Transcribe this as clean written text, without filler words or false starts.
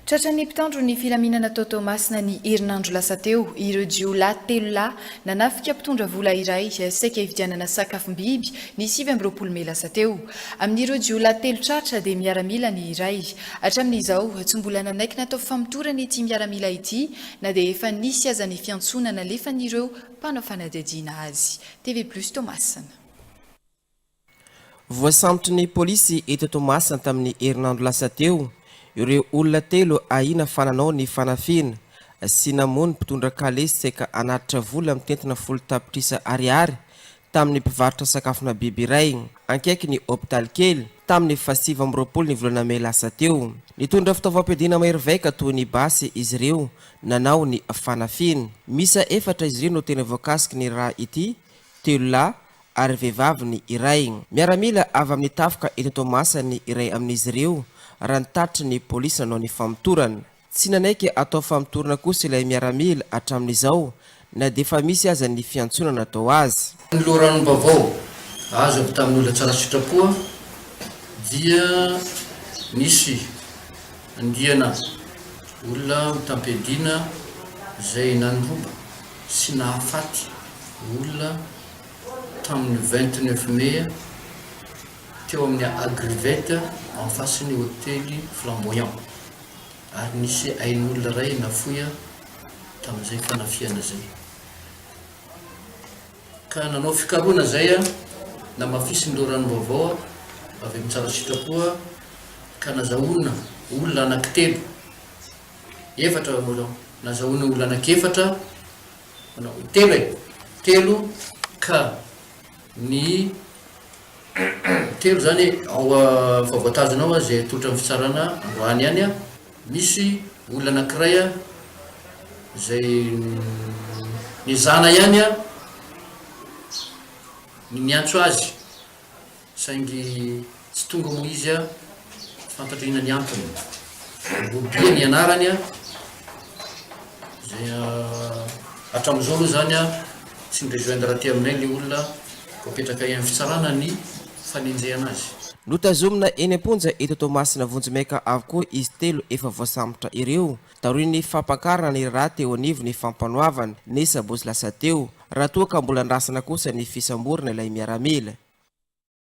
Tratra ny mpitandro ny filaminana tao Tomasina ny herinandro lasa teo ireo jiolahy telo lahy nanafika mpitondra vola iray saika hividianana sakafom-biby ny 7 Mey lasa teo. Amin'ireo jiolahy telo tratra dia miaramila ny iray. Hatramin'izao tsy mbola nanaiky natao famotorana ity miaramila ity na dia efa nisy aza ny fiantsonana alefan'ireo mpanao fanadihadiana azy. TV Plus Tomasina. Voasambotra ny polisy eto Tomasina tamin'ny herinandro lasa teo. Ireo olona telo ahina fananao ny fanafina sy namono mpitondra kalesy saika anatitra vola mitentina folo tapitrisa ariary tamin'ny mpivarotra sakafona biby iray ankaiky ny hôpitaly kely tamin'ny 7 ny volana Mey lasa teo. Nitondra fitaovam-piadiana mahery-vaika toy ny basy izy ireo nanao ny fanafina. Misa 4 izy ireo no tena voakasiky ny raha ity, telo lahy ary vehivavy ny iray. Miaramila avy amin'ny tafoka eto Tomasina ny iray amin'izy ireo raha nitatitra ny polisy nanao ny famotorana. Tsy nanaiky atao famotorana kosa ilay miaramila hatramin'izao na dia efa misy aza ny fiantsonana atao azy. Ny loharanom-baovao azo avy tamin'olona tsara sitrapoa dia nisy andiana olona mitampiadiana izay nanoroba sy nahafaty olona tamin'ny 29 Mey teo amin'ny Agrivette en face ny hôtely Flamboyant ary nisy ain'olona ray nafoya tamin'izay fanafiana zay. Ka nanao fikaroana zay na mafisy ny loharanom-baovao avy amin'ny tsara sitrapoa ka nazahoana olona anankitelo efatra nazahoana olona anankefatra telo ka ny telo zany ao favoatazanao zay totra amin'ny fitsarana androany ihany misy olona anankiray zay nizana ihany niantso azy saingy tsy tonga mo izy fantatra ina ny antony Bobia ny anarany zay hatramin'izao aloha zany tsy nirejoindre raha ty aminay ny olona kopetraka amin'ny fitsarana ny fanenjehana azy. Notazomina eny am-ponja eto Tomasina Vonjimaika avokoa izy telo efa voasambotra ireo taroy ny fampankarana ny raha teo anivo ny fampanoavana ny sabosy lasa teo raha toa ka mbola andrasana kosa ny fisamborana ilay miaramila.